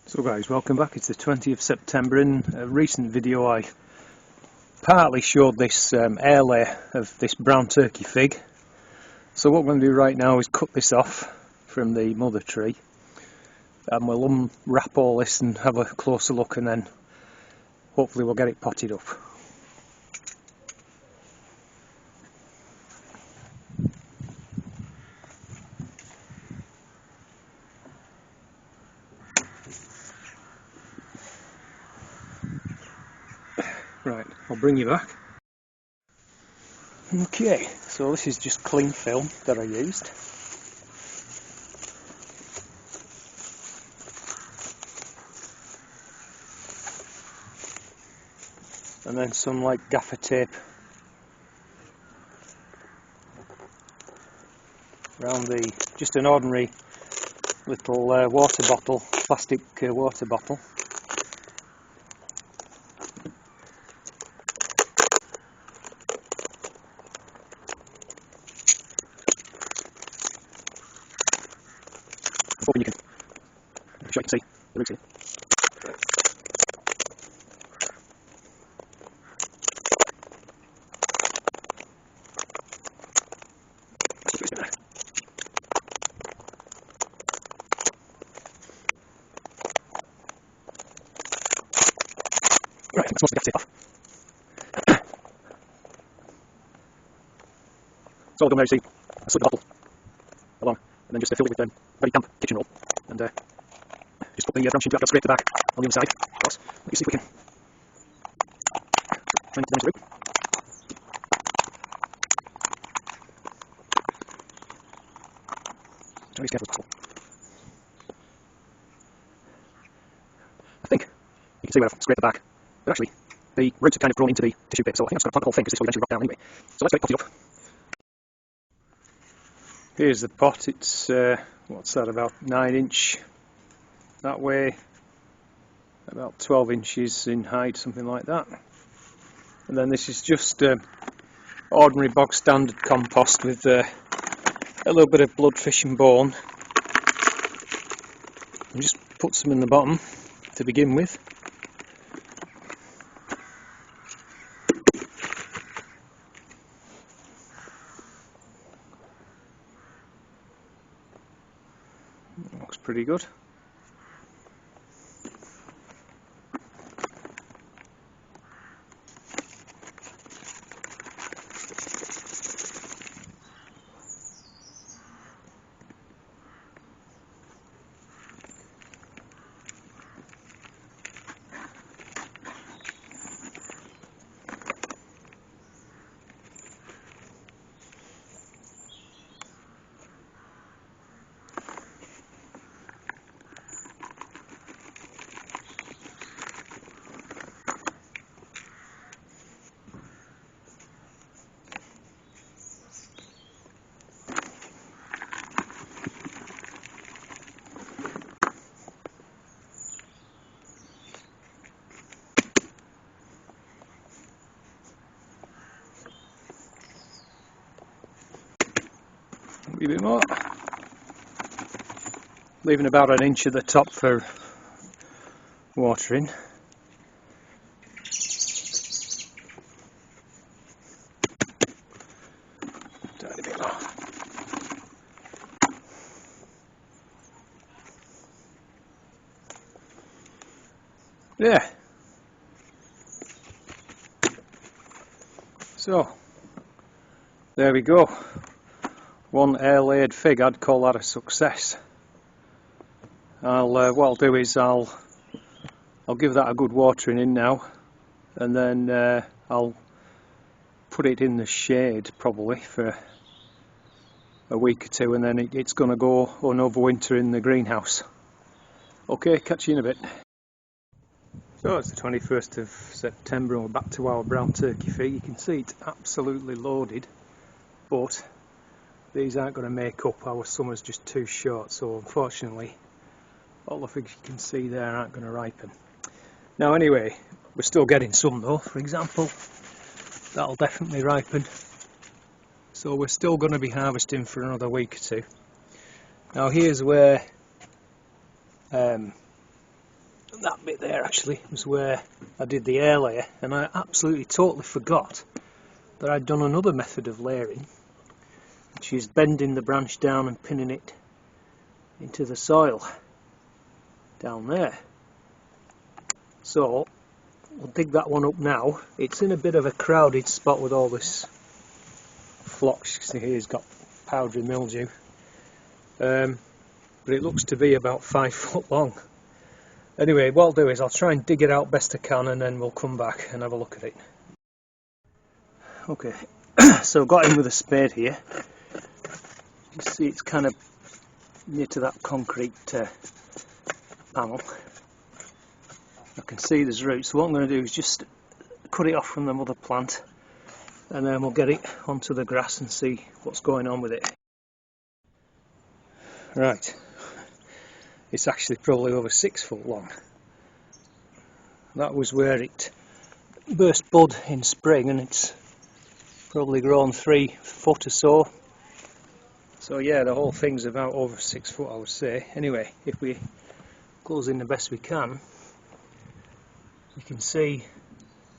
So guys, welcome back. It's the 20th of September. In a recent video I partly showed this air layer of this brown turkey fig. So what we're going to do right now is cut this off from the mother tree, and we'll unwrap all this and have a closer look, and then hopefully we'll get it potted up. Right, I'll bring you back. Okay, so this is just cling film that I used. And then some like gaffer tape around just an ordinary little water bottle, plastic water bottle. Hoping you can, I'm sure you can see the roots here. Right, that's most of the tape off. So all I've done there is I slip the bottle along and then just fill it with very damp kitchen roll, and just put the branch into it. I've got to scrape the back on the inside, of course. Let me see if we can try and get the root. Try to be as careful as possible. I think you can see where I've scraped the back, but actually the roots have kind of grown into the tissue bit, so I think I'm just going to plant the whole thing because this will eventually rot down anyway. So let's get it potted up. Here's the pot. It's what's that, about 9" that way, about 12 inches in height, something like that. And then this is just ordinary bog standard compost with a little bit of bloodfish and bone. And just put some in the bottom to begin with. Looks pretty good. A wee bit more, leaving about 1 inch at the top for watering. Tiny bit more. Yeah. So there we go. One air-layered fig. I'd call that a success. What I'll do is I'll give that a good watering in now, and then I'll put it in the shade probably for a week or two, and then it's going to go on overwinter in the greenhouse. Okay, catch you in a bit. So it's the 21st of September and we're back to our brown turkey fig. You can see it's absolutely loaded, but these aren't going to make up. Our summer's just too short, so unfortunately all the figs you can see there aren't going to ripen. Now anyway, we're still getting some though. For example, that'll definitely ripen, so we're still going to be harvesting for another week or two. Now here's where that bit there actually was where I did the air layer, and I absolutely totally forgot that I'd done another method of layering, which is bending the branch down and pinning it into the soil down there. So we'll dig that one up now. It's in a bit of a crowded spot with all this phlox. You see here it's got powdery mildew, but it looks to be about 5 foot long. Anyway, what I'll do is I'll try and dig it out best I can, and then we'll come back and have a look at it. Okay, so I've got in with a spade here. You see it's kind of near to that concrete panel. I can see there's roots, so what I'm going to do is just cut it off from the mother plant, and then we'll get it onto the grass and see what's going on with it. Right, it's actually probably over 6 foot long. That was where it burst bud in spring, and it's probably grown 3 foot or so. So yeah, the whole thing's about over 6 foot, I would say. Anyway, if we close in the best we can, you can see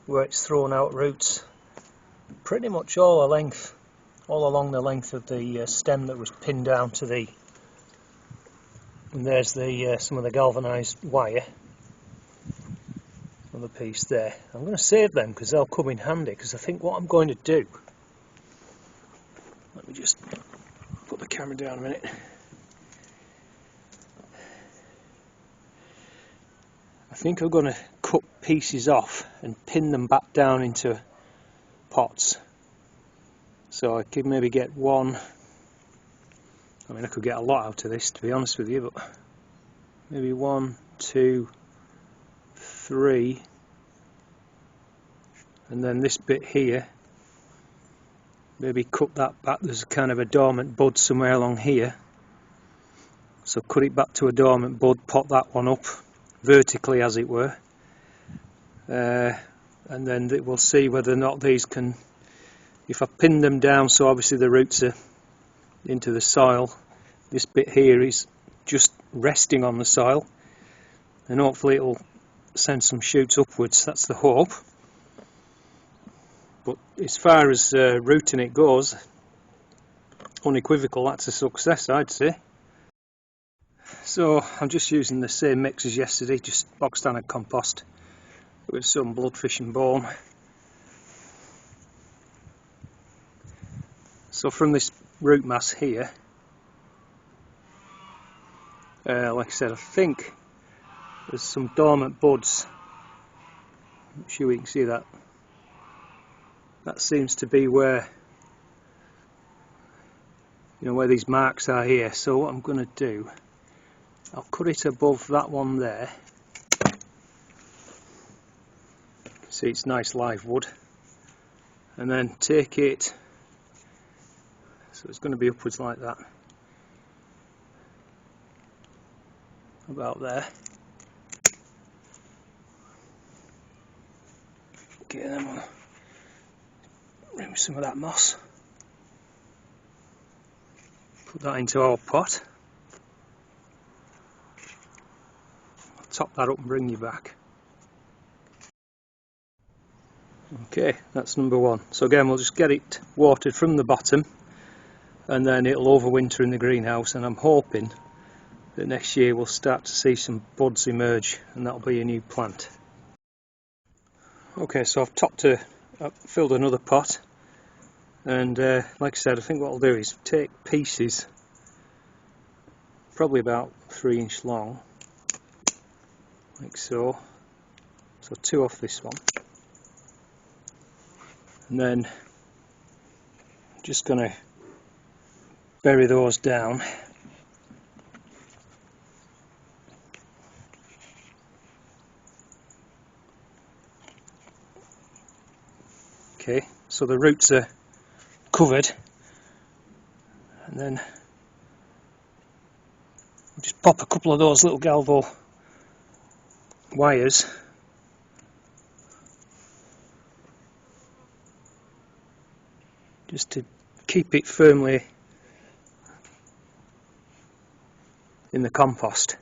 where it's thrown out roots pretty much all along the length of the stem that was pinned down to the, and there's the some of the galvanised wire on the piece there. I'm going to save them because they'll come in handy, because I think what I'm going to do, let me just put the camera down a minute. I think I'm going to cut pieces off and pin them back down into pots. So I could maybe get one, I mean I could get a lot out of this to be honest with you, but maybe 1, 2, 3, and then this bit here, maybe cut that back. There's kind of a dormant bud somewhere along here, so cut it back to a dormant bud, pot that one up vertically as it were, and then we'll see whether or not these can, if I pin them down so obviously the roots are into the soil, this bit here is just resting on the soil, and hopefully it'll send some shoots upwards. That's the hope. But as far as rooting it goes, unequivocal, that's a success, I'd say. So I'm just using the same mix as yesterday, just box standard compost with some bloodfish and bone. So from this root mass here, like I said, I think there's some dormant buds. I'm sure you can see that. That seems to be where, you know, where these marks are here. So what I'm going to do, I'll cut it above that one there. See, it's nice live wood, and then take it, so it's going to be upwards like that, about there. Okay, then we'll remove some of that moss, put that into our pot. I'll top that up and bring you back. Okay, that's number one. So again, we'll just get it watered from the bottom, and then it'll overwinter in the greenhouse, and I'm hoping that next year we'll start to see some buds emerge, and that'll be a new plant. Okay, so I've filled another pot, and like I said, I think what I'll do is take pieces, probably about 3 inch long, like so. So 2 off this one. And then I'm just going to bury those down. Okay, so the roots are covered, and then just pop a couple of those little galvo wires just to keep it firmly in the compost.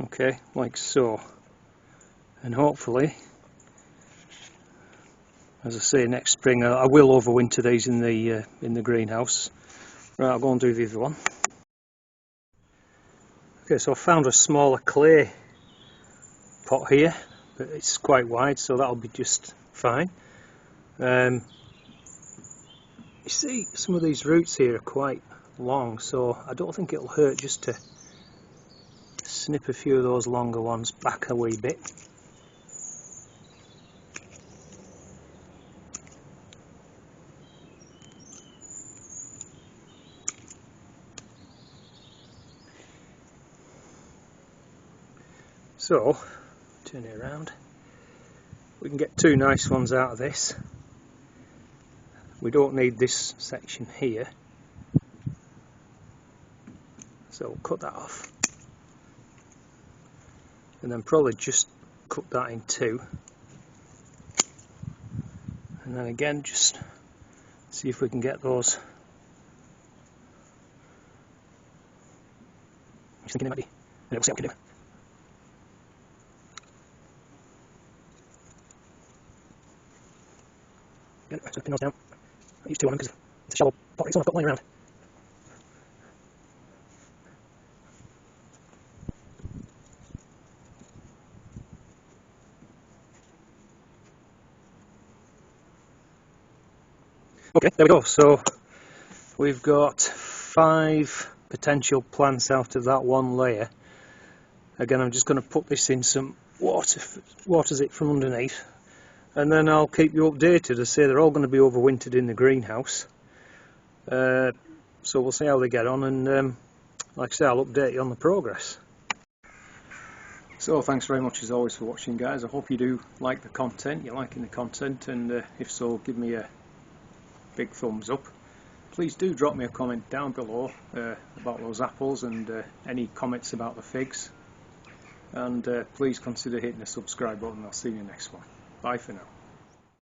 Okay, like so. And hopefully, as I say, next spring I will overwinter these in the greenhouse. Right, I'll go and do the other one. Okay, so I found a smaller clay pot here, but it's quite wide, so that'll be just fine. You see, some of these roots here are quite long, so I don't think it'll hurt just to snip a few of those longer ones back a wee bit. So, turn it around. We can get two nice ones out of this. We don't need this section here, so we'll cut that off. And then probably just cut that in two. And then again, just see if we can get those. I'm just thinking it might be. We'll see what we can do. Again, so pin those down. I use two on them because it's a shallow pot, it's all I've got lying around. Okay, there we go. So we've got 5 potential plants out of that one layer. Again, I'm just going to put this in some water, waters it from underneath, and then I'll keep you updated. I say they're all going to be overwintered in the greenhouse, so we'll see how they get on, and like I say, I'll update you on the progress. So thanks very much as always for watching, guys. I hope you do like the content, you're liking the content, and if so, give me a big thumbs up. Please do drop me a comment down below about those apples, and any comments about the figs. And please consider hitting the subscribe button. I'll see you in the next one. Bye for now.